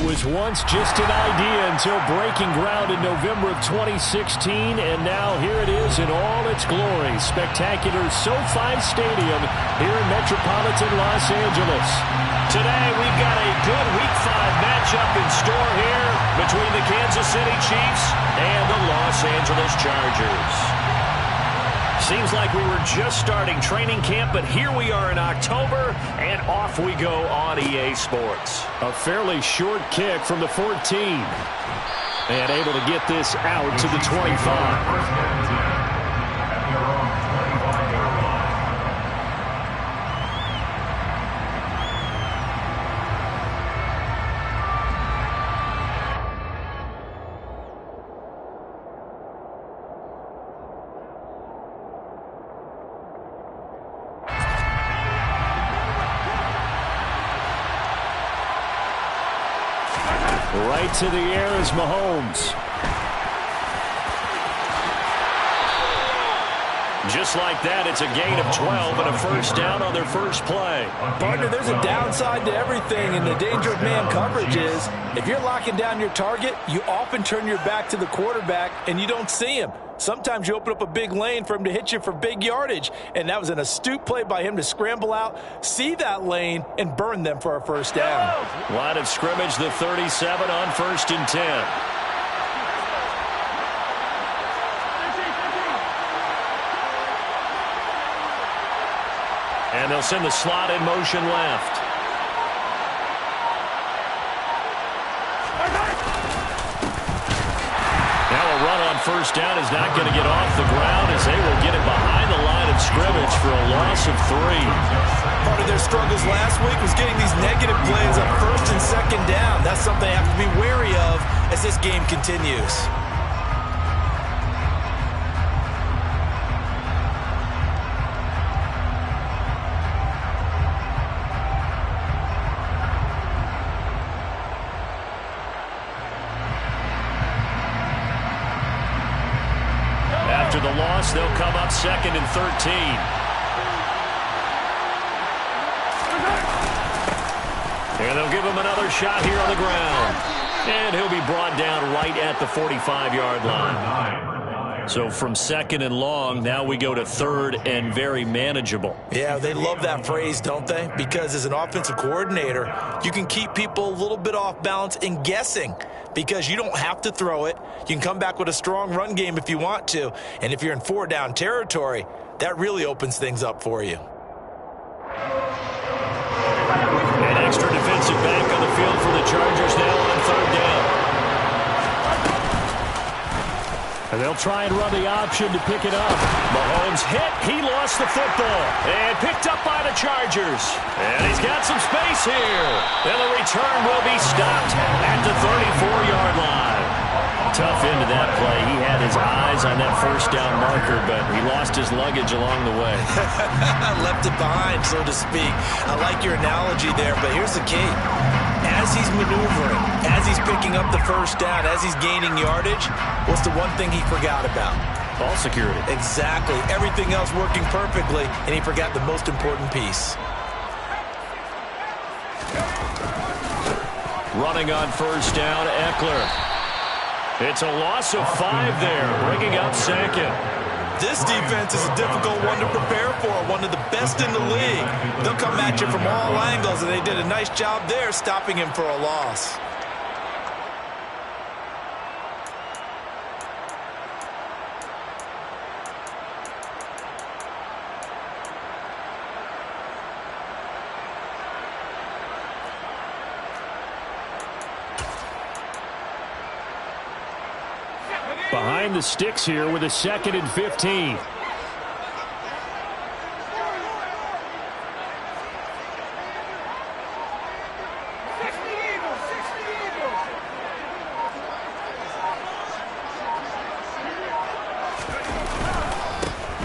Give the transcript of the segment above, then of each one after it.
was once just an idea until breaking ground in November of 2016, and now here it is in all its glory. Spectacular SoFi Stadium here in metropolitan Los Angeles. Today we've got a good Week 5 matchup in store here between the Kansas City Chiefs and the Los Angeles Chargers. Seems like we were just starting training camp, but here we are in October, and off we go on EA Sports. A fairly short kick from the 14. And able to get this out to the 25. Right to the air is Mahomes. Just like that, it's a gain of 12 and a first down on their first play. Partner, there's a downside to everything, and the danger of man coverage is if you're locking down your target, you often turn your back to the quarterback and you don't see him. Sometimes you open up a big lane for him to hit you for big yardage, and that was an astute play by him to scramble out, see that lane, and burn them for a first down. Line of scrimmage, the 37 on 1st and 10. And they'll send the slot in motion left. Now a run on first down is not going to get off the ground as they will get it behind the line of scrimmage for a loss of 3. Part of their struggles last week was getting these negative plays on 1st and 2nd down. That's something they have to be wary of as this game continues. After the loss, they'll come up 2nd and 13. And they'll give him another shot here on the ground. And he'll be brought down right at the 45-yard line. So from 2nd and long, now we go to 3rd and very manageable. Yeah, they love that phrase, don't they? Because as an offensive coordinator, you can keep people a little bit off balance and guessing because you don't have to throw it. You can come back with a strong run game if you want to. And if you're in 4-down territory, that really opens things up for you. An extra defensive back on the field for the Chargers now on 3rd down. And they'll try and run the option to pick it up. Mahomes hit. He lost the football. And picked up by the Chargers. And he's got some space here. And the return will be stopped at the 34-yard line. Tough end to that play. He had his eyes on that first down marker, but he lost his luggage along the way. Left it behind, so to speak. I like your analogy there, but here's the key. As he's maneuvering, as he's picking up the first down, as he's gaining yardage, what's the one thing he forgot about? Ball security. Exactly. Everything else working perfectly, and he forgot the most important piece. Running on first down, Eckler. It's a loss of 5 there, bringing up 2nd. This defense is a difficult one to prepare for, one of the best in the league. They'll come at you from all angles, and they did a nice job there stopping him for a loss. Behind the sticks here with a 2nd and 15.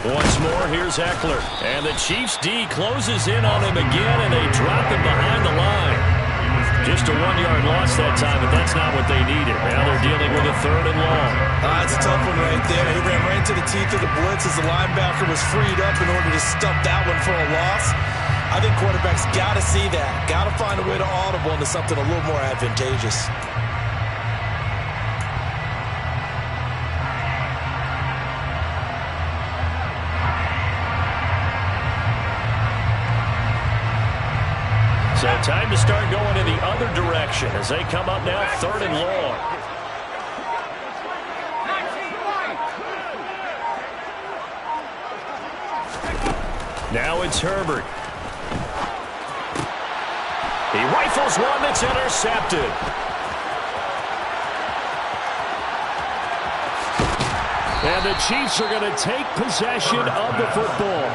Once more, here's Eckler. And the Chiefs D closes in on him again, and they drop him behind the line. Just a 1-yard loss that time, but that's not what they needed. Now they're dealing with a 3rd and long. That's a tough one right there. He ran right into the teeth of the blitz as the linebacker was freed up in order to stuff that one for a loss. I think quarterbacks got to see that. Got to find a way to audible into something a little more advantageous. So time to start going in the other direction as they come up now 3rd and long. Now it's Herbert. He rifles one that's intercepted. And the Chiefs are going to take possession of the football.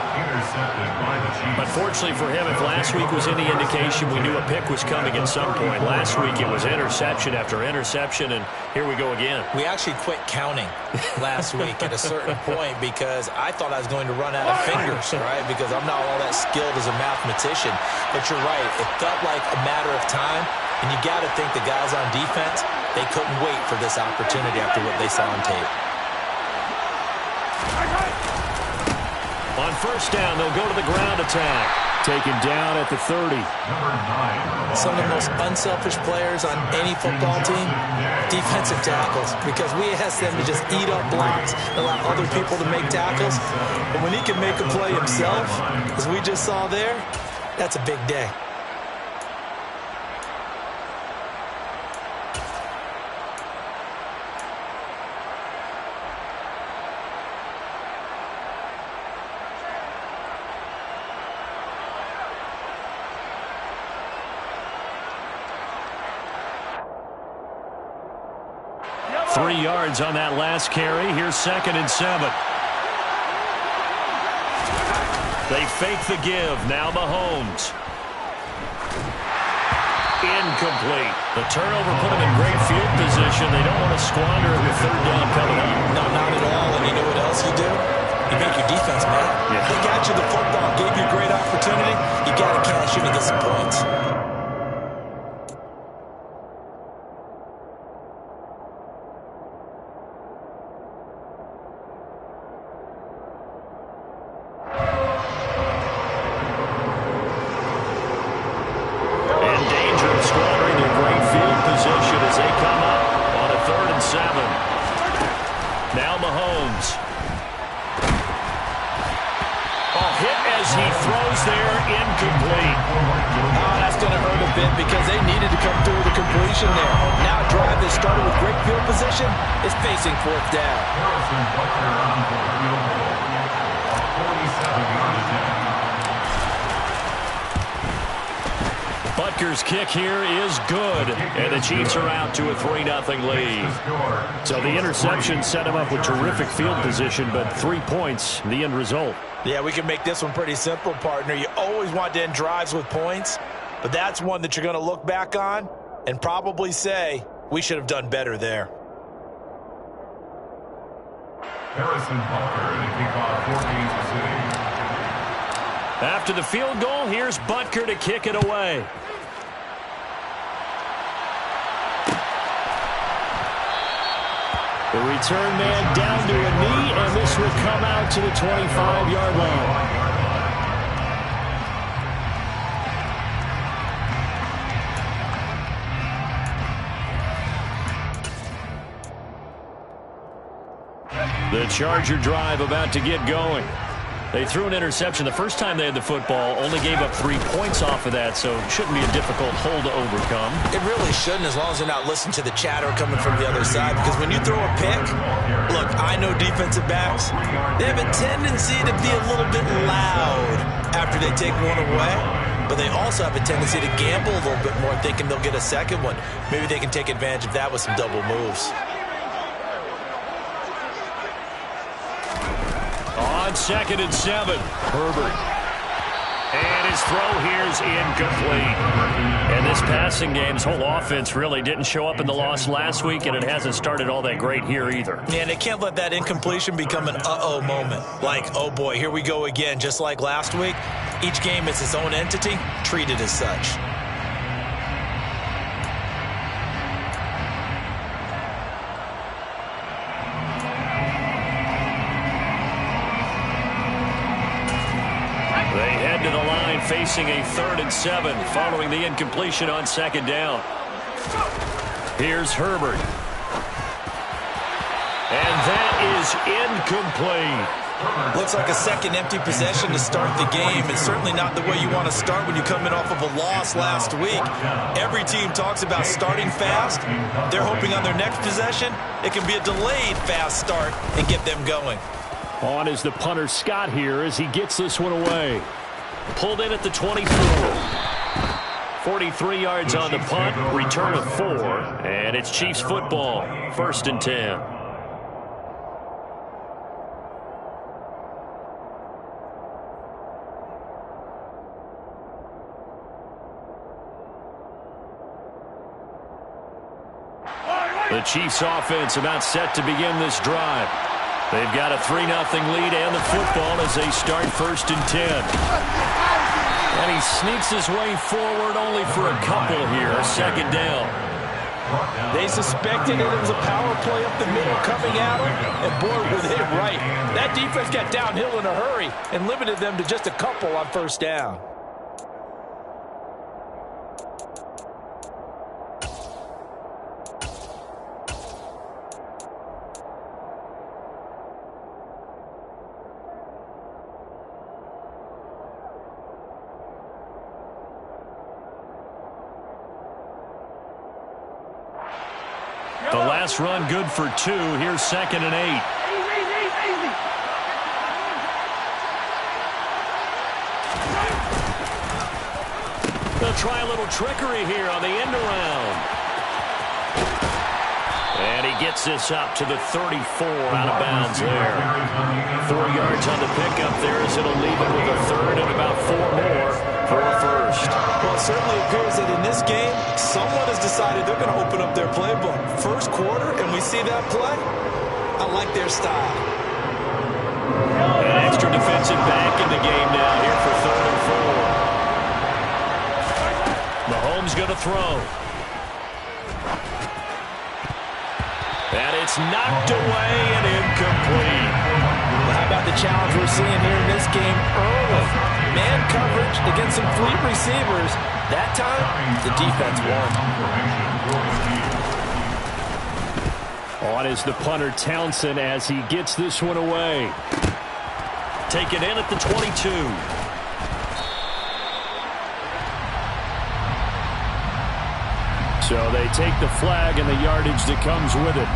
Unfortunately for him, if last week was any indication, we knew a pick was coming at some point. Last week it was interception after interception, and here we go again. We actually quit counting last week at a certain point because I thought I was going to run out of fingers, right? Because I'm not all that skilled as a mathematician. But you're right. It felt like a matter of time, and you got to think the guys on defense, they couldn't wait for this opportunity after what they saw on tape. On 1st down, they'll go to the ground attack. Taken down at the 30. Some of the most unselfish players on any football team, defensive tackles, because we ask them to just eat up blocks, allow other people to make tackles. But when he can make a play himself, as we just saw there, that's a big day. Three yards on that last carry. Here's 2nd and 7. They fake the give. Now Mahomes. Incomplete. The turnover put them in great field position. They don't want to squander it with 3rd down coming up. No, not at all. And you know what else you do? You make your defense mad. Yeah. They got you the football, gave you a great opportunity. You got to cash in to get some points. Is facing 4th down. Butker's kick here is good, and the Chiefs are out to a 3-0 lead. So the interception set him up with terrific field position, but 3 points, the end result. Yeah, we can make this one pretty simple, partner. You always want to end drives with points, but that's one that you're going to look back on and probably say, we should have done better there. After the field goal, here's Butker to kick it away. The return man down to a knee, and this will come out to the 25-yard line. The Charger drive about to get going. They threw an interception the first time they had the football, only gave up 3 points off of that, so it shouldn't be a difficult hole to overcome. It really shouldn't, as long as you're not listening to the chatter coming from the other side, because when you throw a pick, look, I know defensive backs, they have a tendency to be a little bit loud after they take one away, but they also have a tendency to gamble a little bit more, thinking they'll get a second one. Maybe they can take advantage of that with some double moves. On 2nd and 7, Herbert. And his throw here's incomplete. And this passing game's whole offense really didn't show up in the loss last week, and it hasn't started all that great here either. Yeah, and they can't let that incompletion become an uh-oh moment. Like, oh boy, here we go again, just like last week. Each game is its own entity, treated as such. facing a 3rd and 7 following the incompletion on 2nd down. Here's Herbert. And that is incomplete. Looks like a second empty possession to start the game, and certainly not the way you want to start when you come in off of a loss last week. Every team talks about starting fast. They're hoping on their next possession it can be a delayed fast start and get them going. On is the punter Scott here as he gets this one away. Pulled in at the 24. 43 yards on the punt, return of 4, and it's Chiefs football, 1st and 10. The Chiefs offense about set to begin this drive. They've got a 3-0 lead and the football as they start 1st and 10. And he sneaks his way forward only for a couple here, 2nd down. They suspected it was a power play up the middle coming at them, and boy, were they right. That defense got downhill in a hurry and limited them to just a couple on 1st down. The last run good for 2. Here's 2nd and 8. They'll try a little trickery here on the end around. And he gets this up to the 34 out of bounds there. 4 yards on the pickup there as it'll leave it with a 3rd and about 4 more for a 1st. Well, it certainly appears that in this game, someone has decided they're going to open up their playbook. 1st quarter, and we see that play. I like their style. An extra defensive back in the game now here for 3rd and 4. Mahomes going to throw. And it's knocked away and incomplete. Well, how about the challenge we're seeing here in this game early? Man coverage against some fleet receivers. That time, the defense won. On is the punter Townsend as he gets this one away. Taken in at the 22. So they take the flag and the yardage that comes with it.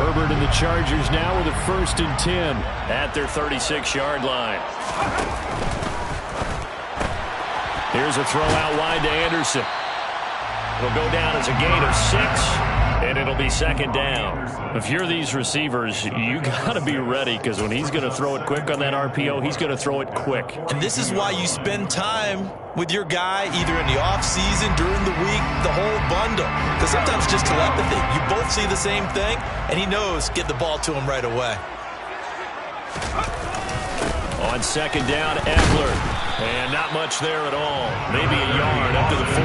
Herbert and the Chargers now with a 1st and 10 at their 36-yard line. Here's a throw out wide to Anderson. It'll go down as a gain of 6, and it'll be 2nd down. If you're these receivers, you got to be ready because when he's going to throw it quick on that RPO, he's going to throw it quick. And this is why you spend time with your guy either in the offseason, during the week, the whole bundle. Because sometimes just telepathy. You both see the same thing, and he knows get the ball to him right away. On 2nd down, Eckler. And not much there at all. Maybe a yard up to the 43.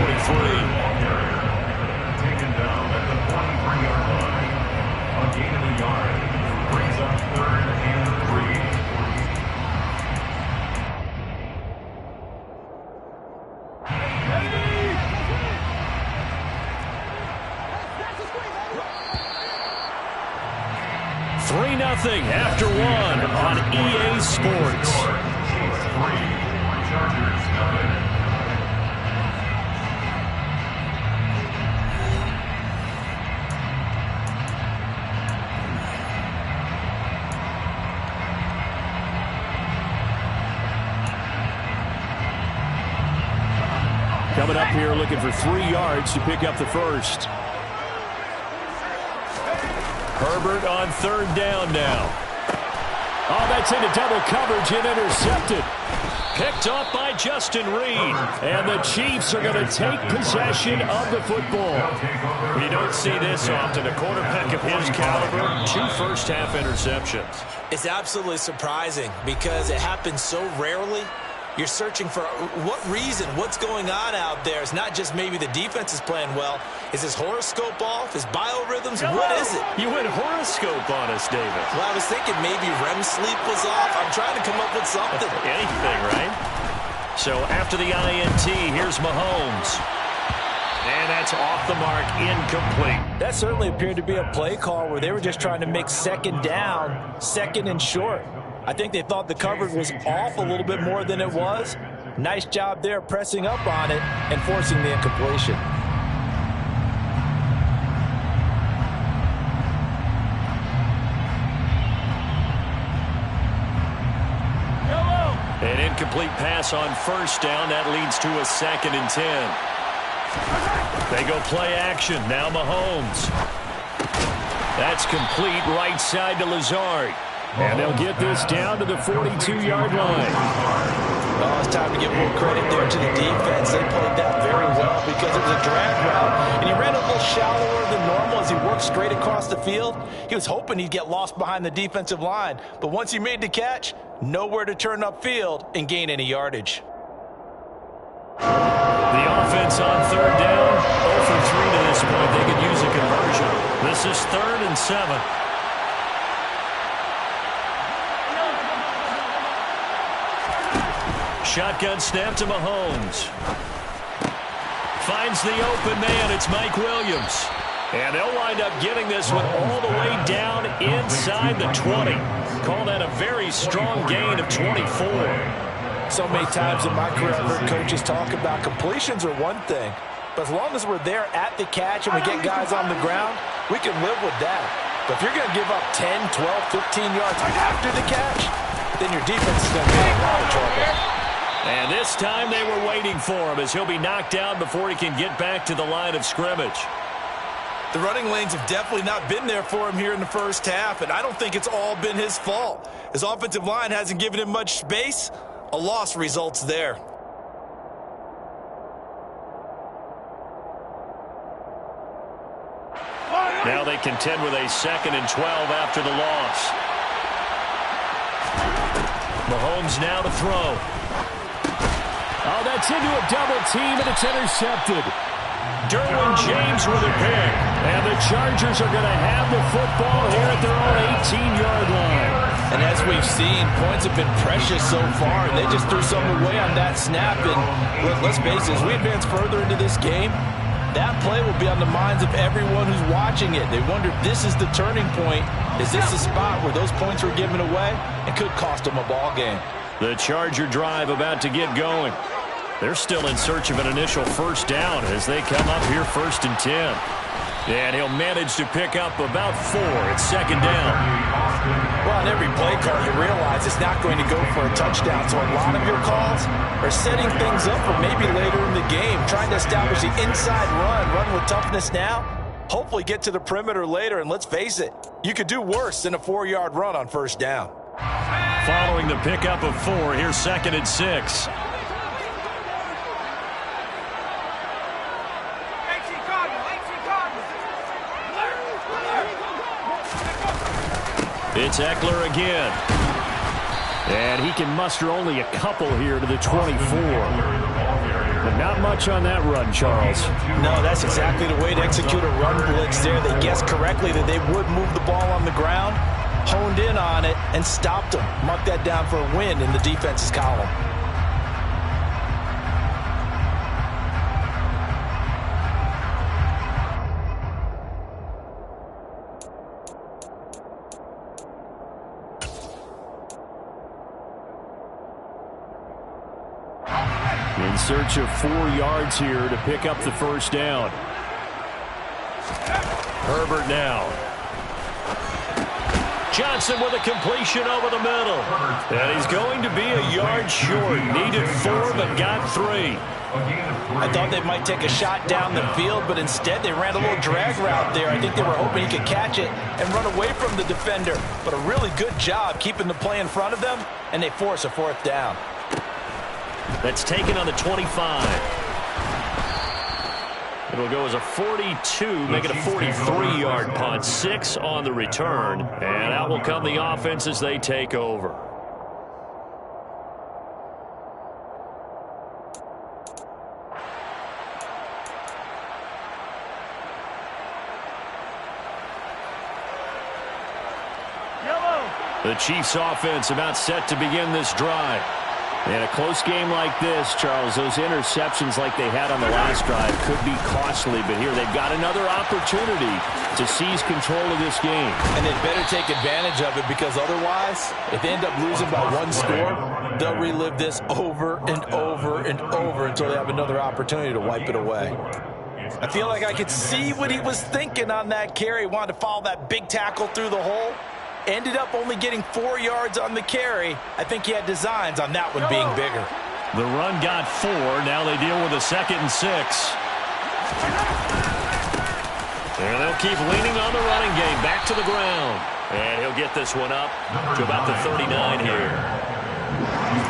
Taken down at the 43-yard line. A gain of a yard. Brings up 3rd and 3-0 after 1 on EA Sports. Coming up here looking for 3 yards to pick up the 1st. Herbert on 3rd down now. Oh, that's into double coverage and intercepted. Picked up by Justin Reed. And the Chiefs are going to take possession of the football. You don't see this often. A quarterback of his caliber, 2 first-half interceptions. It's absolutely surprising because it happens so rarely. You're searching for what reason, what's going on out there. It's not just maybe the defense is playing well. Is his horoscope off? His biorhythms? What is it? You went horoscope on us, David. Well, I was thinking maybe REM sleep was off. I'm trying to come up with something. Anything, right? So after the INT, here's Mahomes. And that's off the mark, incomplete. That certainly appeared to be a play call where they were just trying to make second down, second and short. I think they thought the coverage was off a little bit more than it was. Nice job there pressing up on it and forcing the incompletion. An incomplete pass on first down. That leads to a 2nd and 10. They go play action. Now Mahomes. That's complete right side to Lazard. And they'll get this down to the 42-yard line. Oh, it's time to give more credit there to the defense. They played that very well because it was a drag route. And he ran a little shallower than normal as he worked straight across the field. He was hoping he'd get lost behind the defensive line. But once he made the catch, nowhere to turn upfield and gain any yardage. The offense on 3rd down, 0 for 3 to this point. They could use a conversion. This is 3rd and 7. Shotgun snap to Mahomes. Finds the open man. It's Mike Williams. And they'll wind up getting this one all the way down inside the 20. Call that a very strong gain of 24. So many times in my career I've heard coaches talk about completions are one thing. But as long as we're there at the catch and we get guys on the ground, we can live with that. But if you're going to give up 10, 12, 15 yards after the catch, then your defense is going to be in a lot of trouble. And this time they were waiting for him as he'll be knocked down before he can get back to the line of scrimmage. The running lanes have definitely not been there for him here in the first half, and I don't think it's all been his fault. His offensive line hasn't given him much space. A loss results there. Now they contend with a 2nd and 12 after the loss. Mahomes now to throw. Oh, that's into a double team, and it's intercepted. Derwin James with a pick. And the Chargers are going to have the football here at their own 18-yard line. And as we've seen, points have been precious so far, and they just threw something away on that snap. And let's face it, as we advance further into this game, that play will be on the minds of everyone who's watching it. They wonder, this is the turning point. Is this the spot where those points were given away? It could cost them a ball game. The Charger drive about to get going. They're still in search of an initial first down as they come up here 1st and 10. And he'll manage to pick up about 4 at 2nd down. Well, on every play call, you realize it's not going to go for a touchdown. So a lot of your calls are setting things up for maybe later in the game, trying to establish the inside run with toughness now, hopefully get to the perimeter later. And let's face it, you could do worse than a 4-yard run on first down. Following the pickup of 4, here's 2nd and 6. It's Eckler again. And he can muster only a couple here to the 24. But not much on that run, Charles. No, that's exactly the way to execute a run blitz there. They guessed correctly that they would move the ball on the ground, honed in on it, and stopped them. Mark that down for a win in the defense's column. In search of 4 yards here to pick up the first down. Herbert now. Johnson with a completion over the middle. And he's going to be a yard short. Needed 4, but got 3. I thought they might take a shot down the field, but instead they ran a little drag route there. I think they were hoping he could catch it and run away from the defender. But a really good job keeping the play in front of them, and they force a 4th down. That's taken on the 25. It'll go as a 42, make it a 43-yard punt. 6 on the return. And out will come the offense as they take over. The Chiefs offense about set to begin this drive. In a close game like this, Charles, those interceptions like they had on the last drive could be costly, but here they've got another opportunity to seize control of this game. And they'd better take advantage of it, because otherwise, if they end up losing by one score, they'll relive this over and over and over until they have another opportunity to wipe it away. I feel like I could see what he was thinking on that carry. He wanted to follow that big tackle through the hole. Ended up only getting 4 yards on the carry. I think he had designs on that one being bigger. The run got 4. Now they deal with a 2nd and 6. And they'll keep leaning on the running game. Back to the ground. And he'll get this one up to about the 39 here.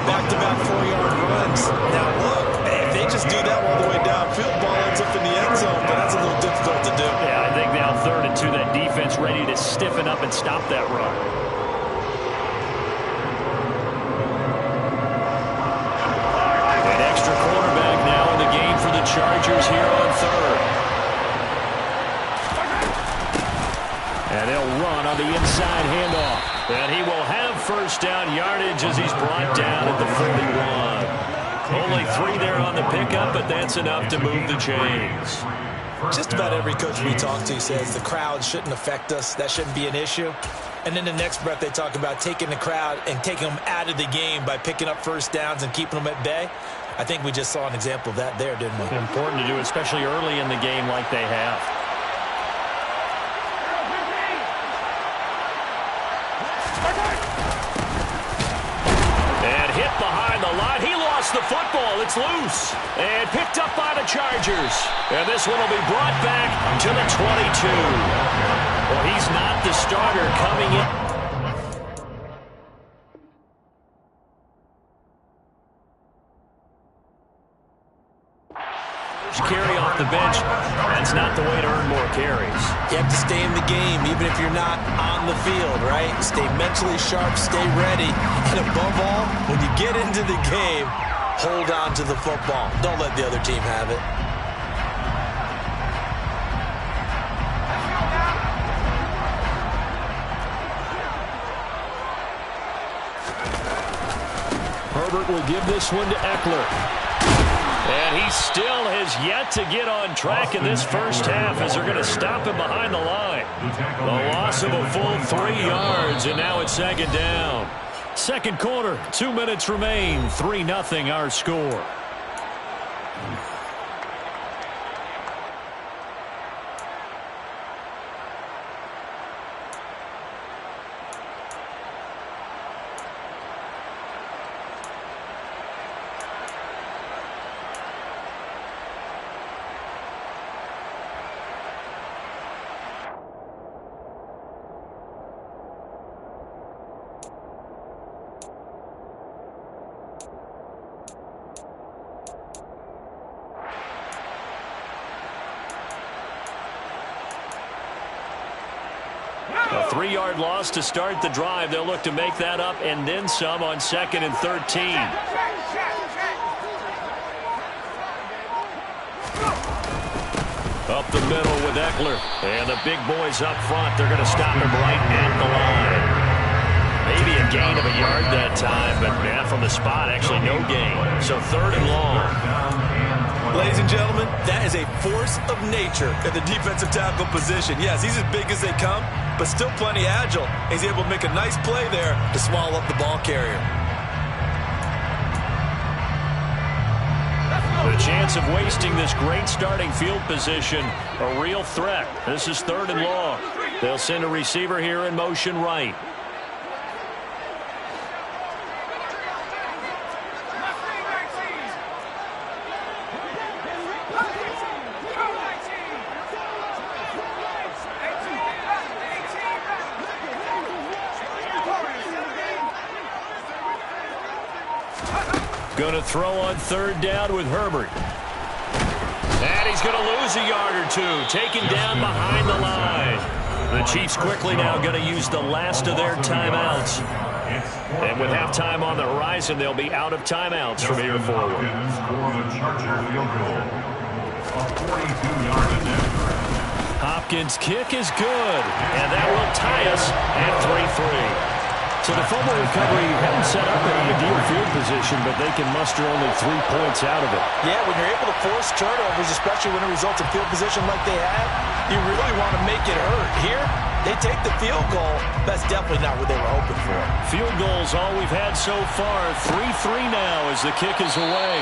Back-to-back 4-yard runs. Now look, if they just do that all the way downfield, ball ends up in the end zone, but that's a little difficult to do. Yeah, I think now 3rd and 2, that defense ready to stiffen up and stop that run. An extra quarterback now in the game for the Chargers here on 3rd. And they'll run on the inside handoff. And he will have 1st down yardage as he's brought down at the 41. Only 3 there on the pickup, but that's enough to move the chains. Just about every coach we talk to says the crowd shouldn't affect us. That shouldn't be an issue. And then the next breath they talk about taking the crowd and taking them out of the game by picking up 1st downs and keeping them at bay. I think we just saw an example of that there, didn't we? Important to do, especially early in the game like they have. And hit behind the line. He lost the football. It's loose. And picked up by the Chargers. And this one will be brought back to the 22. Well, he's not the starter coming in. Carry off the bench. That's not the way to earn more carries. You have to stay in the game, even if you're not on the field, right? Stay mentally sharp, stay ready. And above all, when you get into the game, hold on to the football. Don't let the other team have it. Herbert will give this one to Eckler. And he still has yet to get on track in this first half as they're going to stop him behind the line. The loss of a full 3 yards, and now it's 2nd down. 2nd quarter, 2 minutes remain, 3-0 our score. A 3-yard loss to start the drive. They'll look to make that up and then some on 2nd and 13. Up the middle with Eckler. And the big boys up front. They're going to stop him right at the line. Maybe a gain of a yard that time, but man, from the spot, actually no gain. So 3rd and long. Ladies and gentlemen, that is a force of nature at the defensive tackle position. Yes, he's as big as they come, but still plenty agile. He's able to make a nice play there to swallow up the ball carrier. The chance of wasting this great starting field position, a real threat. This is 3rd and long. They'll send a receiver here in motion right. Going to throw on 3rd down with Herbert. And he's going to lose a yard or 2. Taken down behind the line. The Chiefs quickly now going to use the last of their timeouts. And with halftime on the horizon, they'll be out of timeouts from here forward. Hopkins' kick is good. And that will tie us at 3-3. So the fumble recovery hadn't set up an ideal field position, but they can muster only 3 points out of it. Yeah, when you're able to force turnovers, especially when it results in field position like they have, you really want to make it hurt. Here, they take the field goal. That's definitely not what they were hoping for. Field goals all we've had so far. 3-3 now as the kick is away.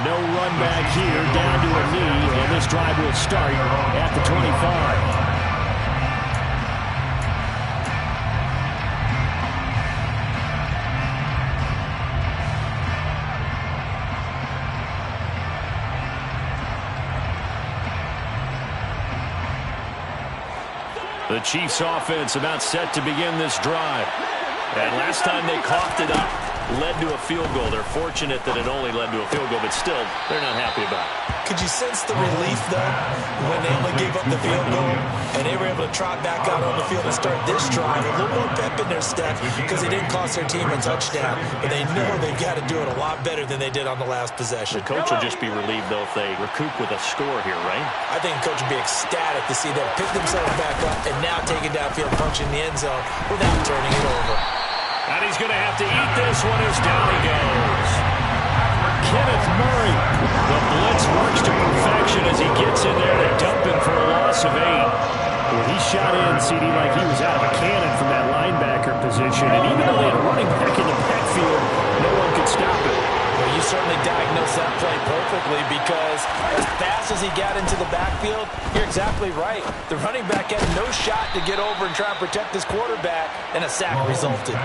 No run back here, down to a knee, and this drive will start at the 25. The Chiefs offense about set to begin this drive. And last time they coughed it up, led to a field goal. They're fortunate that it only led to a field goal, but still, they're not happy about it. Could you sense the relief, though, when they only gave up the field goal and they were able to trot back out on the field and start this drive? A little more pep in their step because they didn't cost their team a touchdown, but they know they've got to do it a lot better than they did on the last possession. The coach will just be relieved, though, if they recoup with a score here, right? I think the coach would be ecstatic to see them pick themselves back up and now take it downfield, punching the end zone without turning it over. And he's going to have to eat this one as down he goes. Kenneth Murray. The blitz works to perfection as he gets in there to dump him for a loss of 8. Well, he shot in, CD, like he was out of a cannon from that linebacker position. And even though they had a running back in the backfield, no one could stop it. Well, you certainly diagnosed that play perfectly because as fast as he got into the backfield, you're exactly right. The running back had no shot to get over and try and protect his quarterback, and a sack resulted.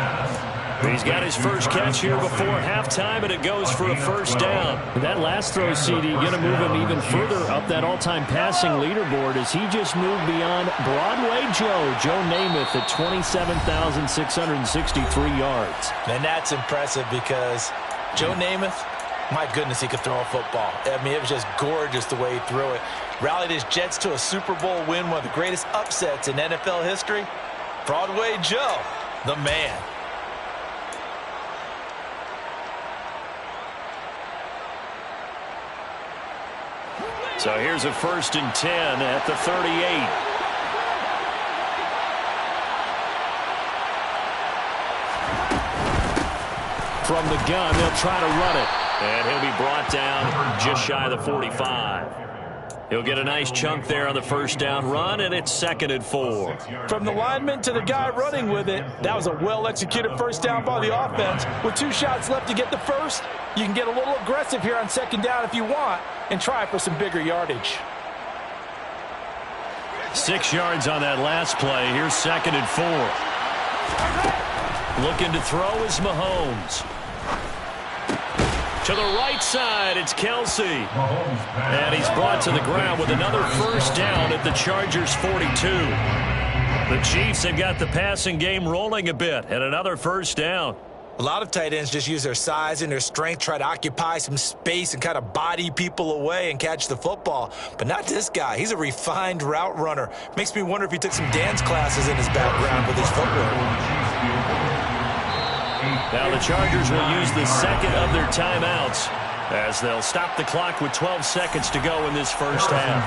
He's got his first catch here before halftime, and it goes for a first down. That last throw, CD, going to move him even further up that all-time passing leaderboard as he just moved beyond Broadway Joe Namath at 27,663 yards. And that's impressive because Joe Namath, my goodness, he could throw a football. I mean, it was just gorgeous the way he threw it. Rallied his Jets to a Super Bowl win, one of the greatest upsets in NFL history. Broadway Joe, the man. So here's a 1st and 10 at the 38. From the gun, they'll try to run it. And he'll be brought down just shy of the 45. He'll get a nice chunk there on the first down run, and it's 2nd and 4. From the lineman to the guy running with it, that was a well-executed first down by the offense. With 2 shots left to get the first, you can get a little aggressive here on 2nd down if you want and try for some bigger yardage. 6 yards on that last play. Here's 2nd and 4. Looking to throw is Mahomes. To the right side, it's Kelsey. And he's brought to the ground with another first down at the Chargers' 42. The Chiefs have got the passing game rolling a bit, and another first down. A lot of tight ends just use their size and their strength, try to occupy some space and kind of body people away and catch the football. But not this guy. He's a refined route runner. Makes me wonder if he took some dance classes in his background with his footwork. Now the Chargers will use the second of their timeouts as they'll stop the clock with 12 seconds to go in this first half.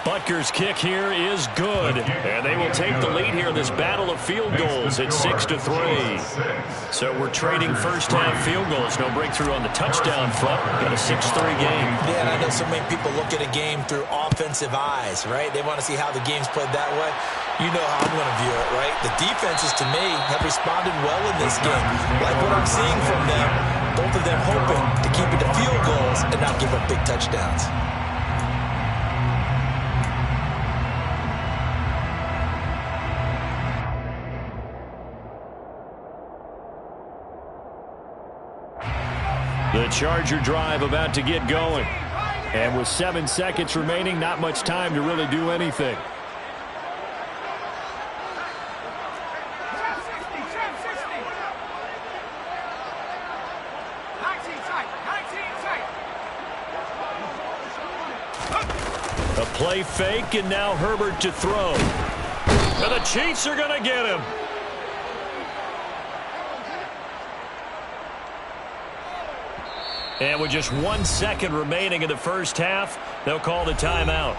Butker's kick here is good, and they will take the lead here in this battle of field goals at 6-3. So we're trading first half field goals. No breakthrough on the touchdown front. Got a 6-3 game. Yeah, and I know so many people look at a game through offensive eyes, right? They want to see how the game's played that way. You know how I'm going to view it, right? The defenses, to me, have responded well in this game. Like what I'm seeing from them, both of them hoping to keep it to field goals and not give up big touchdowns. The Charger drive about to get going. And with 7 seconds remaining, not much time to really do anything. A play fake, and now Herbert to throw. And the Chiefs are going to get him. And with just 1 second remaining in the first half, they'll call the timeout.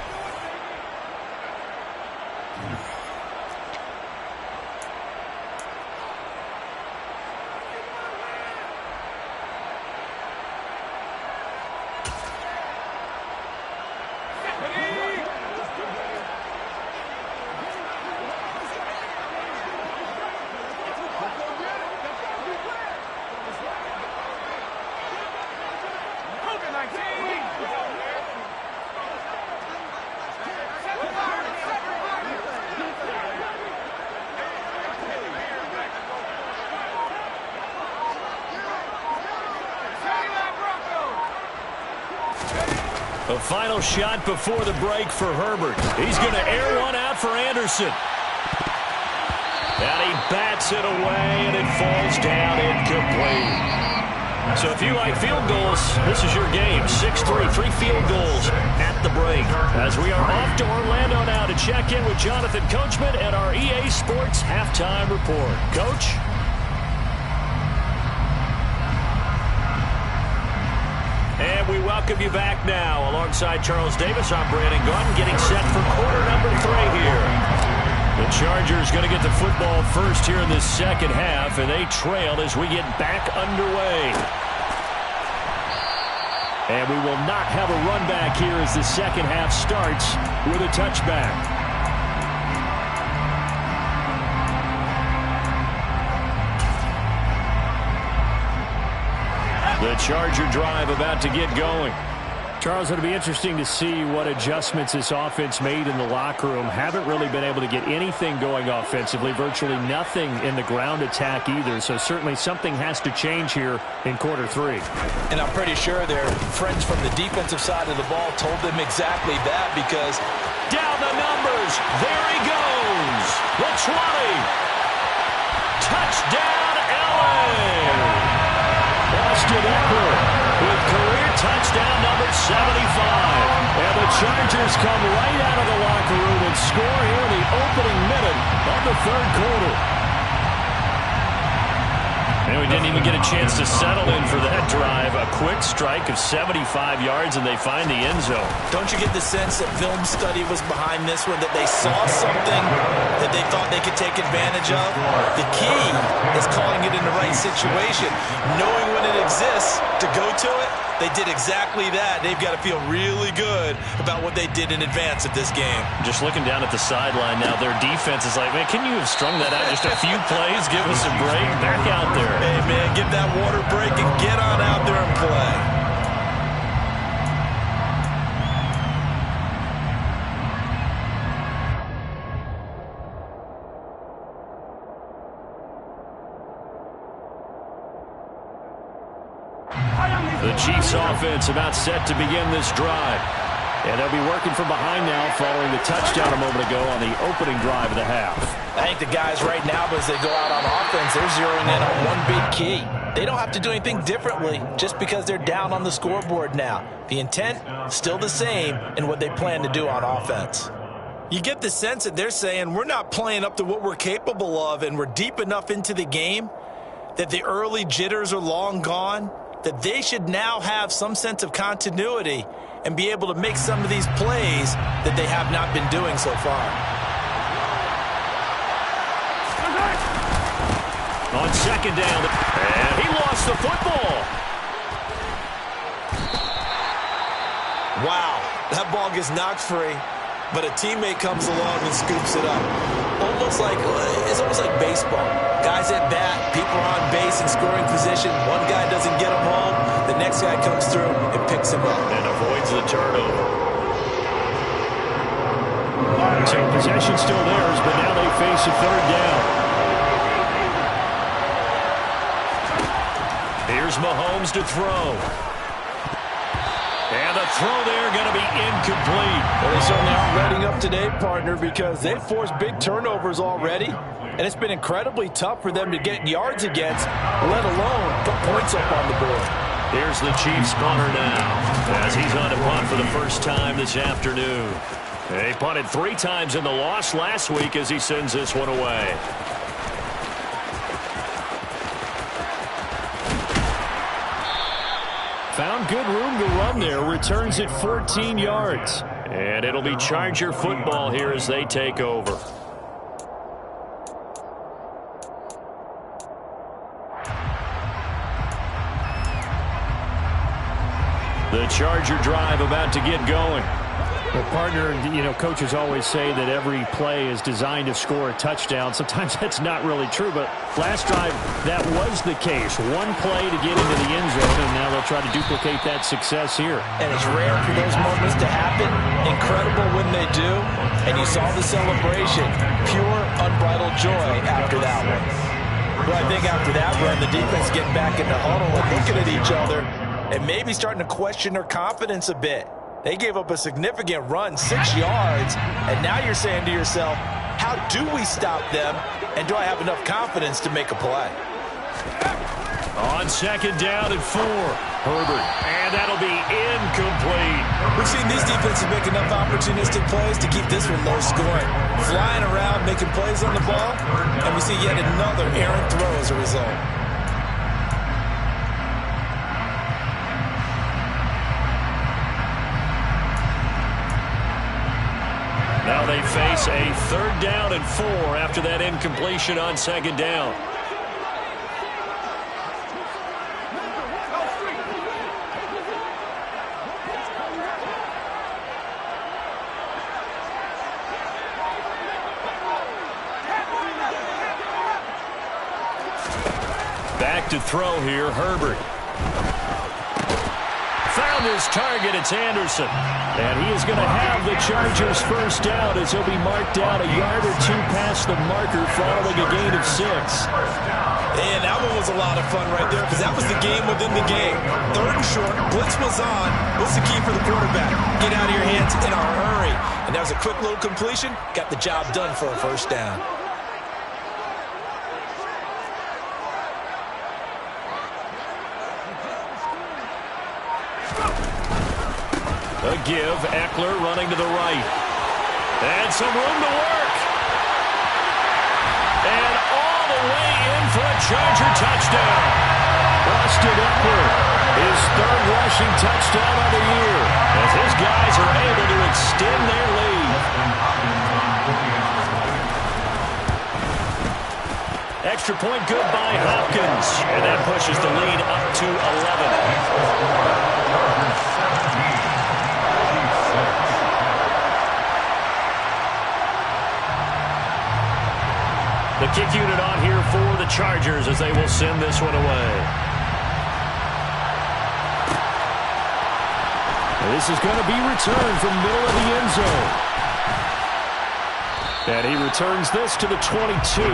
A final shot before the break for Herbert. He's going to air one out for Anderson. And he bats it away, and it falls down incomplete. So if you like field goals, this is your game. 6-3, 3 field goals at the break. As we are off to Orlando now to check in with Jonathan Coachman and our EA Sports Halftime Report. Coach? And we welcome you back now. Alongside Charles Davis, I'm Brandon Gaudin, getting set for quarter number 3 here. The Chargers going to get the football first here in this second half, and they trail as we get back underway. And we will not have a run back here as the second half starts with a touchback. The Charger drive about to get going. Charles, it'll be interesting to see what adjustments this offense made in the locker room. Haven't really been able to get anything going offensively, virtually nothing in the ground attack either. So certainly something has to change here in quarter 3. And I'm pretty sure their friends from the defensive side of the ball told them exactly that, because down the numbers. There he goes. The 20. Touchdown, LA. Austin Eckler with career touchdown number 75. And the Chargers come right out of the locker room and score here in the opening minute of the third quarter. And we didn't even get a chance to settle in for that drive. A quick strike of 75 yards, and they find the end zone. Don't you get the sense that film study was behind this one, that they saw something that they thought they could take advantage of? The key is calling it in the right situation, knowing when it exists to go to it. They did exactly that. They've got to feel really good about what they did in advance of this game. Just looking down at the sideline now, their defense is like, man, can you have strung that out just a few plays? Give us a break. Back out there. Hey, man, give that water break and get on out there and play. The Chiefs offense about set to begin this drive. And they'll be working from behind now following the touchdown a moment ago on the opening drive of the half. I think the guys right now, as they go out on offense, they're zeroing in on one big key. They don't have to do anything differently just because they're down on the scoreboard now. The intent, still the same in what they plan to do on offense. You get the sense that they're saying we're not playing up to what we're capable of, and we're deep enough into the game that the early jitters are long gone, that they should now have some sense of continuity and be able to make some of these plays that they have not been doing so far. On second down, and he lost the football. Wow, that ball gets knocked free, but a teammate comes along and scoops it up. It's almost like baseball. Guys at bat, people are on base in scoring position. One guy doesn't get him home, the next guy comes through and picks him up. And avoids the turnover. So possession still theirs, but now they face a third down. Here's Mahomes to throw. And the throw there going to be incomplete. Well, they certainly aren't letting up today, partner, because they've forced big turnovers already, and it's been incredibly tough for them to get yards against, let alone put points up on the board. Here's the Chiefs punter now, as he's on to punt for the first time this afternoon. They punted 3 times in the loss last week as he sends this one away. Found good room to run there. Returns it 14 yards. And it'll be Charger football here as they take over. The Charger drive about to get going. Well, partner, coaches always say that every play is designed to score a touchdown. Sometimes that's not really true, but last drive, that was the case. One play to get into the end zone, and now they'll try to duplicate that success here. And it's rare for those moments to happen. Incredible when they do. And you saw the celebration. Pure, unbridled joy after that one. Well, I think after that run, the defense getting back in the huddle and looking at each other and maybe starting to question their confidence a bit. They gave up a significant run, 6 yards, and now you're saying to yourself, how do we stop them, and do I have enough confidence to make a play? On second down and 4, Herbert, and that'll be incomplete. We've seen these defenses make enough opportunistic plays to keep this one low scoring. Flying around, making plays on the ball, and we see yet another errant throw as a result. Now they face a third down and 4 after that incompletion on second down. Back to throw here, Herbert. Found his target, it's Anderson. And he is going to have the Chargers first down as he'll be marked down a yard or 2 past the marker following a gain of 6. And that one was a lot of fun right there because that was the game within the game. Third and short, blitz was on. What's the key for the quarterback? Get out of your hands in a hurry. And that was a quick little completion. Got the job done for a first down. A give, Eckler running to the right. And some room to work. And all the way in for a Charger touchdown. Austin Eckler, his third rushing touchdown of the year, as his guys are able to extend their lead. Extra point good by Hopkins. And that pushes the lead up to 11. The kick unit on here for the Chargers as they will send this one away. This is going to be returned from middle of the end zone. And he returns this to the 22.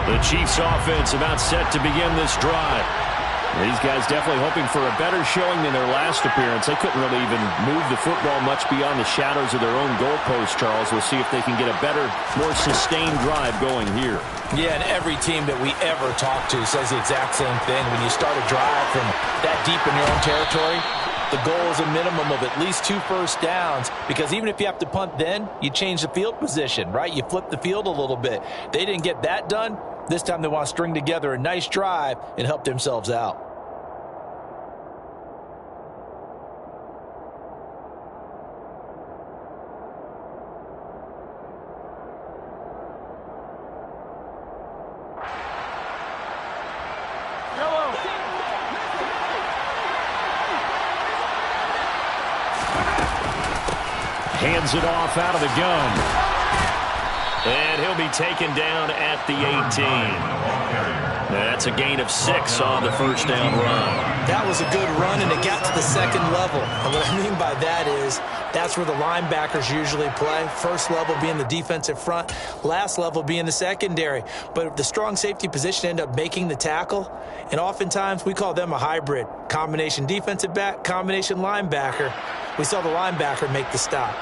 The Chiefs offense about set to begin this drive. These guys definitely hoping for a better showing than their last appearance. They couldn't really even move the football much beyond the shadows of their own goalpost, Charles. We'll see if they can get a better, more sustained drive going here. Yeah, and every team that we ever talk to says the exact same thing. When you start a drive from that deep in your own territory, the goal is a minimum of at least 2 first downs, because even if you have to punt then, you change the field position, right? You flip the field a little bit. They didn't get that done. This time they want to string together a nice drive and help themselves out. Hands it off out of the gun. And he'll be taken down at the 18. That's a gain of 6 on the first down run. That was a good run, and it got to the second level. And what I mean by that is that's where the linebackers usually play. First level being the defensive front, last level being the secondary. But the strong safety position ended up making the tackle, and oftentimes we call them a hybrid. Combination defensive back, combination linebacker. We saw the linebacker make the stop.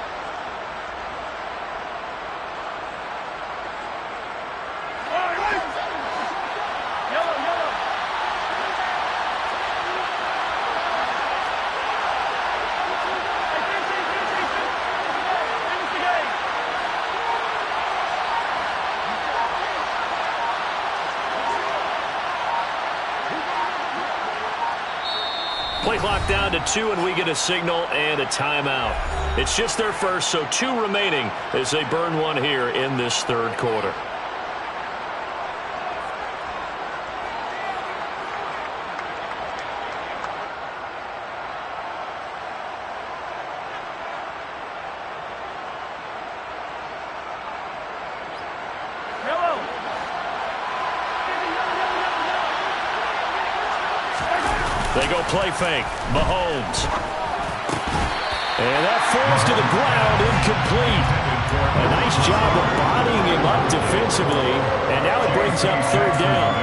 Play clock down to 2, and we get a signal and a timeout. It's just their first, so 2 remaining as they burn one here in this third quarter. They go play fake. Mahomes. And that falls to the ground, incomplete. A nice job of bodying him up defensively. And now it brings up third down.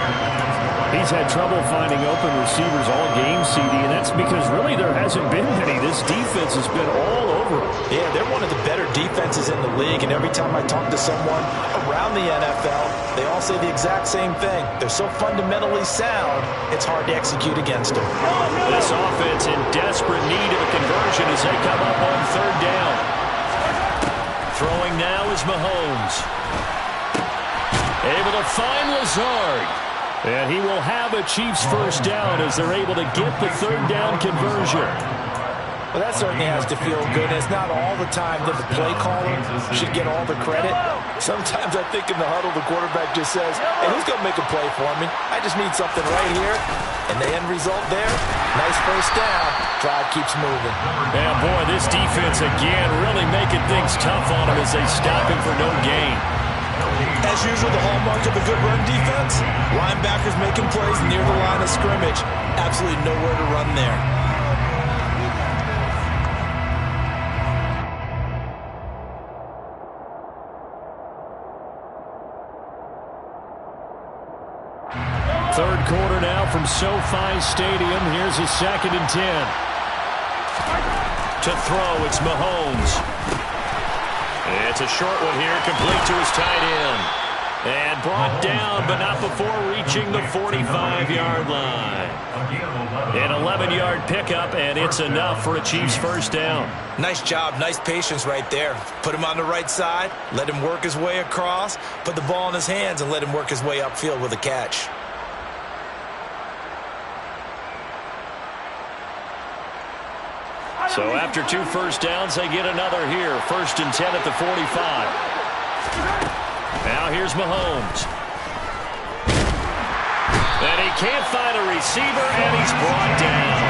He's had trouble finding open receivers all game, CD, and that's because really there hasn't been many. This defense has been all over him. Yeah, they're one of the better defenses in the league, and every time I talk to someone around the NFL, they all say the exact same thing. They're so fundamentally sound, it's hard to execute against them. This offense in desperate need of a conversion as they come up on third down. Throwing now is Mahomes. Able to find Lazard. And he will have a Chiefs first down as they're able to get the third down conversion. Well, that certainly has to feel good. It's not all the time that the play caller should get all the credit. Sometimes I think in the huddle, the quarterback just says, hey, who's going to make a play for me? I just need something right here. And the end result there, nice first down. Drive keeps moving. And boy, this defense again really making things tough on him as they stop him for no gain. As usual, the hallmark of a good run defense, linebackers making plays near the line of scrimmage. Absolutely nowhere to run there. Third quarter now from SoFi Stadium. Here's a 2nd and 10. To throw, it's Mahomes. It's a short one here, complete to his tight end. And brought down, but not before reaching the 45-yard line. An 11-yard pickup, and it's enough for a Chiefs first down. Nice job, nice patience right there. Put him on the right side, let him work his way across, put the ball in his hands, and let him work his way upfield with a catch. So after 2 first downs, they get another here. 1st and 10 at the 45. Now here's Mahomes. And he can't find a receiver, and he's brought down.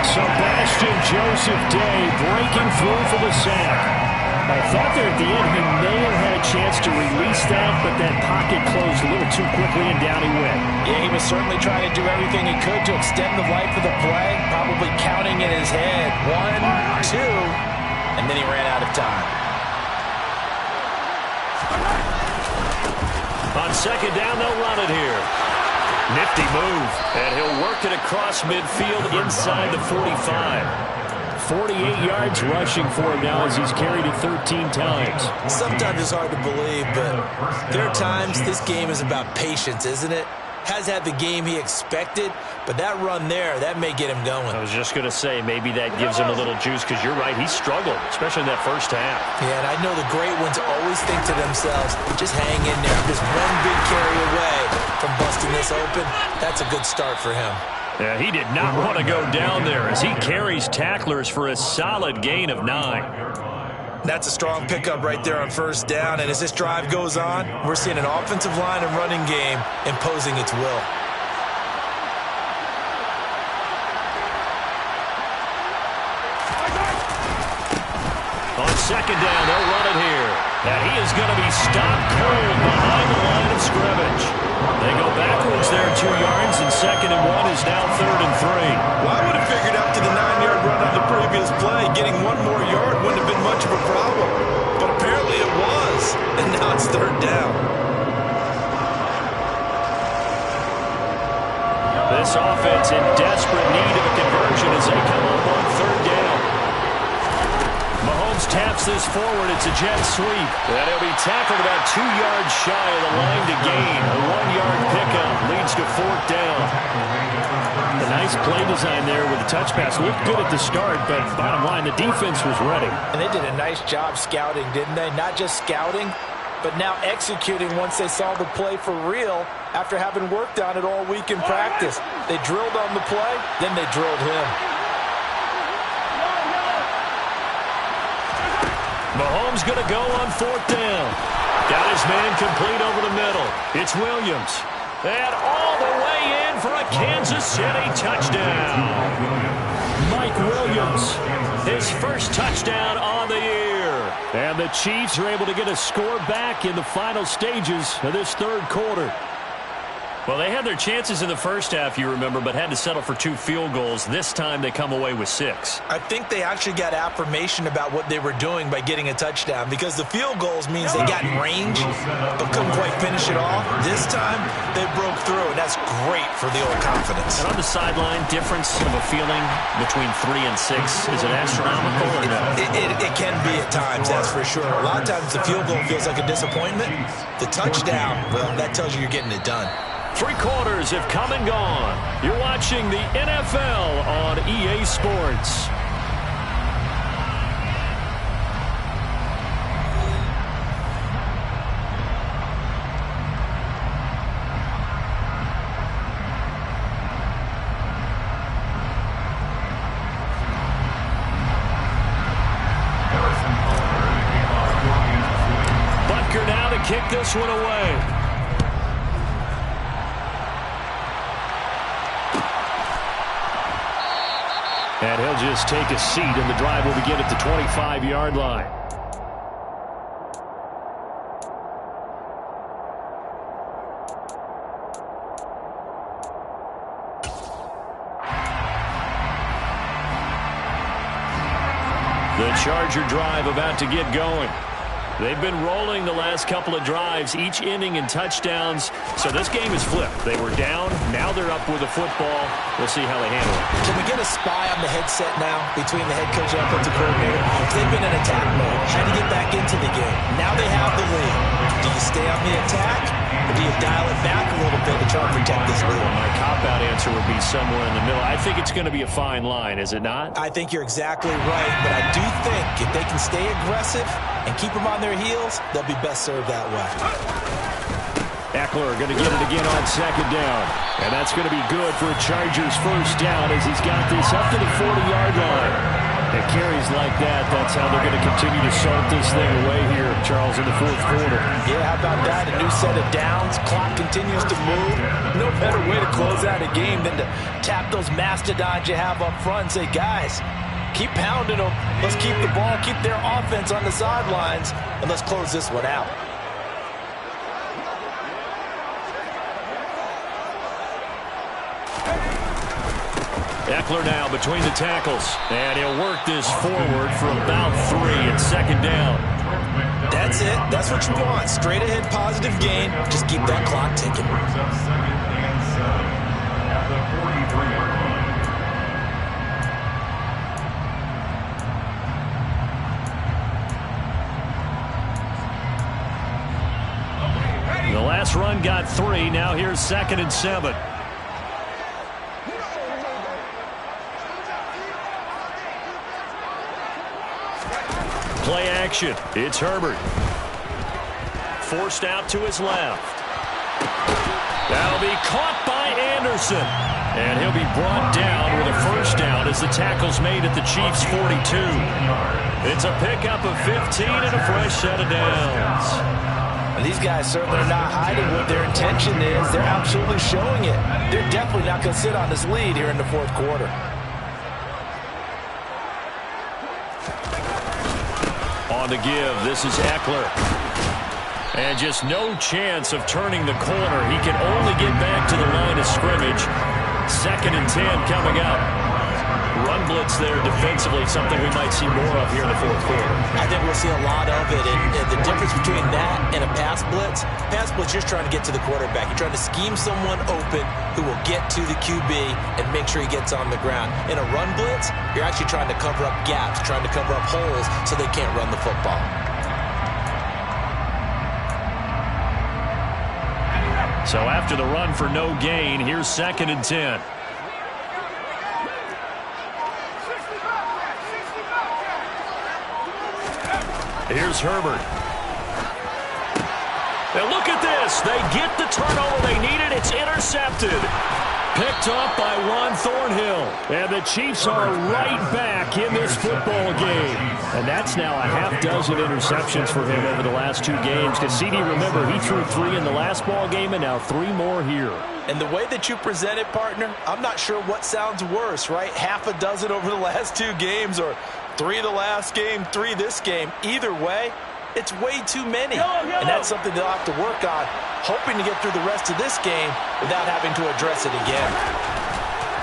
Sebastian Joseph Day breaking through for the sack. I thought there at the end he may have had a chance to release that, but that pocket closed a little too quickly, and down he went. Yeah, he was certainly trying to do everything he could to extend the life of the play, probably counting in his head. 1, 2, and then he ran out of time. On second down, they'll run it here. Nifty move, and he'll work it across midfield inside the 45. 48 yards rushing for him now as he's carried it 13 times. Sometimes it's hard to believe, but there are times this game is about patience, isn't it? Has had the game he expected, but that run there, that may get him going. I was just going to say, maybe that gives him a little juice, because you're right, he struggled, especially in that first half. Yeah, and I know the great ones always think to themselves, just hang in there. I'm just one big carry away from busting this open. That's a good start for him. Yeah, he did not want to go down there as he carries tacklers for a solid gain of 9. That's a strong pickup right there on first down, and as this drive goes on, we're seeing an offensive line and running game imposing its will. On second down, they'll run it here. And he is going to be stopped cold behind the line of scrimmage. They go backwards there 2 yards, and 2nd and 1 is now 3rd and 3. Well, I would have figured after the 9-yard run on the previous play, getting one more yard wouldn't have been much of a problem. But apparently it was, and now it's 3rd down. This offense in desperate need of a conversion as they come up on 3rd down. Mahomes taps this forward. It's a jet sweep. And he'll be tackled about 2 yards shy of the line to gain. A 1-yard pickup leads to 4th down. A nice play design there with the touch pass. Looked good at the start, but bottom line, the defense was ready. And they did a nice job scouting, didn't they? Not just scouting, but now executing once they saw the play for real after having worked on it all week in practice. They drilled on the play, then they drilled him. Mahomes going to go on 4th down. Got his man complete over the middle. It's Williams. And all the way in for a Kansas City touchdown. Mike Williams, his first touchdown on the year. And the Chiefs are able to get a score back in the final stages of this 3rd quarter. Well, they had their chances in the first half, you remember, but had to settle for 2 field goals. This time they come away with 6. I think they actually got affirmation about what they were doing by getting a touchdown, because the field goals means they got in range but couldn't quite finish it off. This time they broke through, and that's great for the old confidence. And on the sideline, difference of a feeling between 3 and 6, is it astronomical or no? It can be at times, that's for sure. A lot of times the field goal feels like a disappointment. The touchdown, well, that tells you you're getting it done. 3 quarters have come and gone. You're watching the NFL on EA Sports. Butker now to kick this one away. And he'll just take a seat, and the drive will begin at the 25-yard line. The Charger drive about to get going. They've been rolling the last couple of drives, each inning in touchdowns. So this game is flipped. They were down. Now they're up with the football. We'll see how they handle it. Can we get a spy on the headset now between the head coach and offensive coordinator? They've been in attack mode, trying to get back into the game. Now they have the lead. Do you stay on the attack, or do you dial it back a little bit to try and protect this lead? My cop-out answer would be somewhere in the middle. I think it's going to be a fine line, is it not? I think you're exactly right, but I do think if they can stay aggressive and keep them on their heels, they'll be best served that way. Eckler going to get it again on second down. And that's going to be good for a Chargers first down as he's got this up to the 40-yard line. And carries like that, that's how they're going to continue to salt this thing away here, Charles, in the 4th quarter. Yeah, how about that? A new set of downs. Clock continues to move. No better way to close out a game than to tap those mastodons you have up front and say, guys, keep pounding them. Let's keep the ball, keep their offense on the sidelines, and let's close this one out. Eckler now between the tackles. And he'll work this forward for about 3 at second down. That's it. That's what you want. Straight ahead positive gain. Just keep that clock ticking. Brings up 2nd and 7 at the 43-yard line. The last run got 3. Now here's 2nd and 7. Play action. It's Herbert. Forced out to his left. That'll be caught by Anderson. And he'll be brought down with a first down as the tackle's made at the Chiefs' 42. It's a pickup of 15 and a fresh set of downs. And these guys certainly are not hiding what their intention is. They're absolutely showing it. They're definitely not going to sit on this lead here in the fourth quarter. On the give, this is Eckler. And just no chance of turning the corner. He can only get back to the line of scrimmage. 2nd and 10 coming up. Run blitz there defensively, something we might see more of here in the fourth quarter. I think we'll see a lot of it. And the difference between that and a pass blitz, you're just trying to get to the quarterback. You're trying to scheme someone open who will get to the QB and make sure he gets on the ground. In a run blitz, you're actually trying to cover up gaps, trying to cover up holes so they can't run the football. So after the run for no gain, here's 2nd and 10. Here's Herbert. And look at this. They get the turnover they needed. It's intercepted. Picked up by Juan Thornhill. And the Chiefs are right back in this football game. And that's now a half dozen interceptions for him over the last 2 games. Because CD, remember, he threw 3 in the last ball game and now 3 more here. And the way that you present it, partner, I'm not sure what sounds worse, right? Half a dozen over the last 2 games or 3 the last game, 3 this game. Either way, it's way too many. And that's something they'll have to work on, hoping to get through the rest of this game without having to address it again.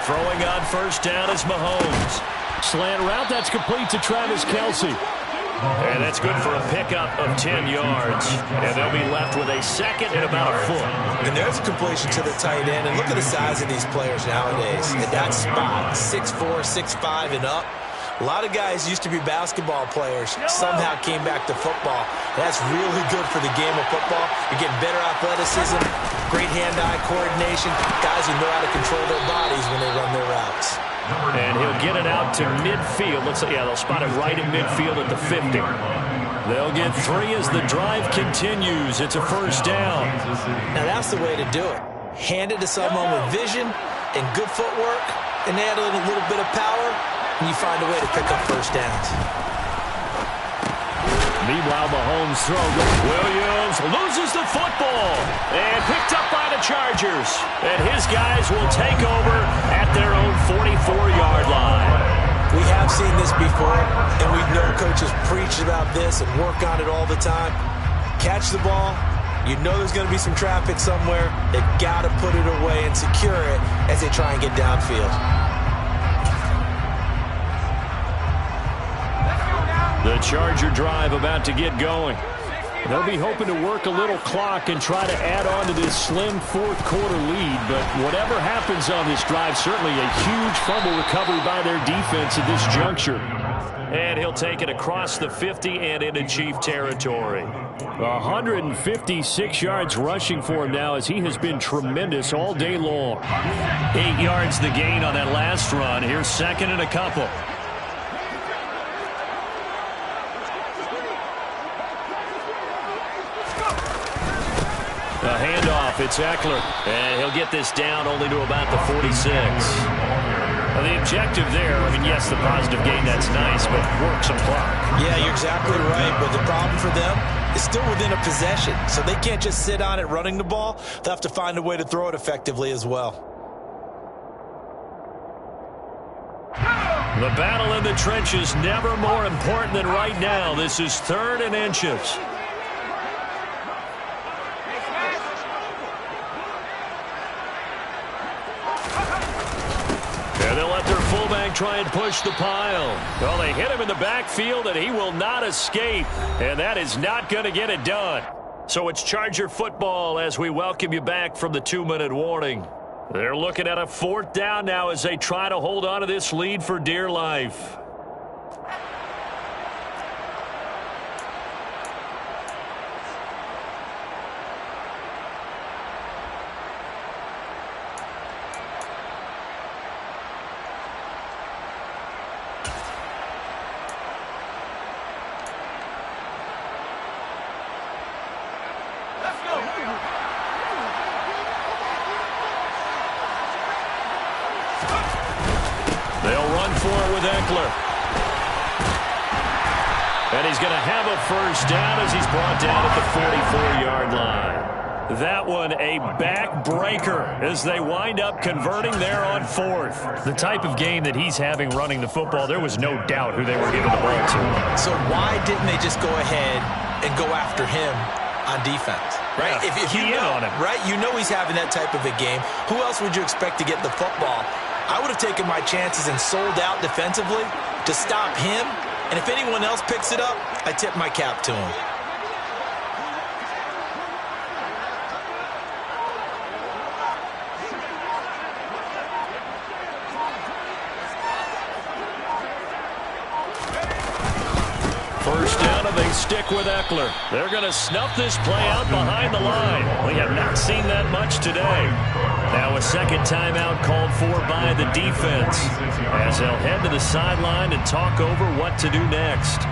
Throwing on first down is Mahomes. Slant route, that's complete to Travis Kelce. And that's good for a pickup of 10 yards. And they'll be left with a 2nd and about a foot. And there's a completion to the tight end. And look at the size of these players nowadays. In that spot, 6'4", 6'5", and up. A lot of guys used to be basketball players, somehow came back to football. That's really good for the game of football. You're getting better athleticism, great hand-eye coordination, guys who know how to control their bodies when they run their routes. And he'll get it out to midfield. Looks like, yeah, they'll spot it right in midfield at the 50. They'll get 3 as the drive continues. It's a first down. Now that's the way to do it. Hand it to someone with vision and good footwork and add a little bit of power, and you find a way to pick up first downs. Meanwhile, Mahomes throws. Williams loses the football and picked up by the Chargers. And his guys will take over at their own 44-yard line. We have seen this before, and we know coaches preach about this and work on it all the time. Catch the ball. You know there's going to be some traffic somewhere. They've got to put it away and secure it as they try and get downfield. The Charger drive about to get going. They'll be hoping to work a little clock and try to add on to this slim fourth quarter lead. But whatever happens on this drive, certainly a huge fumble recovery by their defense at this juncture. And he'll take it across the 50 and into Chief territory. 156 yards rushing for him now as he has been tremendous all day long. 8 yards the gain on that last run. Here's 2nd and a couple. A handoff, it's Eckler. And he'll get this down only to about the 46. Well, the objective there, I mean, yes, the positive gain, that's nice, but work some clock. Yeah, you're exactly right, but the problem for them is still within a possession, so they can't just sit on it running the ball. They'll have to find a way to throw it effectively as well. The battle in the trenches never more important than right now. This is 3rd and inches. fullback try and push the pile. Well, they hit him in the backfield, and he will not escape. And that is not going to get it done. So it's Charger football as we welcome you back from the 2-minute warning. They're looking at a 4th down now as they try to hold on to this lead for dear life. They'll run for it with Eckler. And he's going to have a 1st down as he's brought down at the 44-yard line. That one a backbreaker as they wind up converting there on 4th. The type of game that he's having running the football, there was no doubt who they were giving the ball to. So why didn't they just go ahead and go after him on defense? Right? Yeah, if you know, on him. right? You know he's having that type of a game. Who else would you expect to get the football? I would have taken my chances and sold out defensively to stop him. And if anyone else picks it up, I tip my cap to him. First down, and they stick with Eckler. They're going to snuff this play out behind the line. We have not seen that much today. Now a second timeout called for by the defense as they'll head to the sideline and talk over what to do next.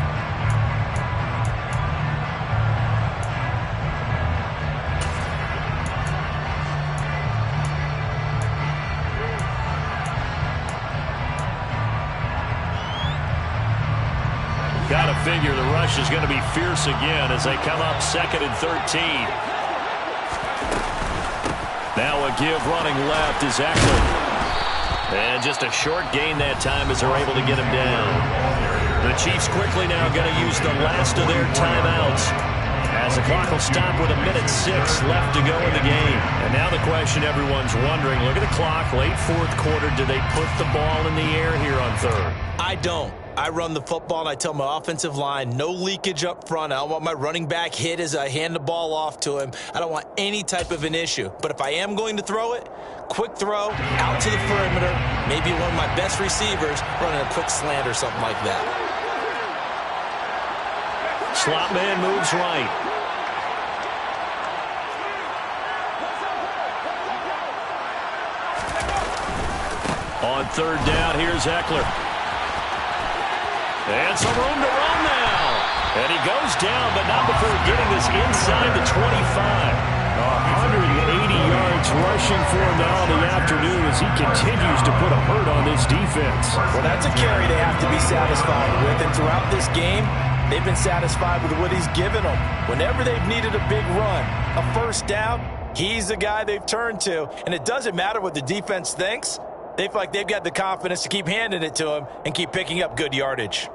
Got to figure the rush is going to be fierce again as they come up 2nd and 13. Now a give running left is Eckler. And just a short gain that time as they're able to get him down. The Chiefs quickly now going to use the last of their timeouts as the clock will stop with 1:06 left to go in the game. And now the question everyone's wondering, look at the clock, late 4th quarter, do they put the ball in the air here on 3rd? I don't. I run the football, and I tell my offensive line, no leakage up front. I don't want my running back hit as I hand the ball off to him. I don't want any type of an issue. But if I am going to throw it, quick throw, out to the perimeter, maybe one of my best receivers running a quick slant or something like that. Slot man moves right. On 3rd down, here's Eckler. And some room to run now. And he goes down, but not before getting this inside the 25. 180 yards rushing for him now in the afternoon as he continues to put a hurt on this defense. Well, that's a carry they have to be satisfied with. And throughout this game, they've been satisfied with what he's given them. Whenever they've needed a big run, a 1st down, he's the guy they've turned to. And it doesn't matter what the defense thinks. They feel like they've got the confidence to keep handing it to him and keep picking up good yardage.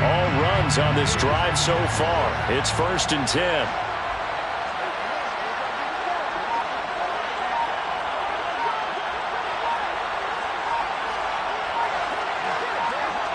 All runs on this drive so far. It's 1st and 10.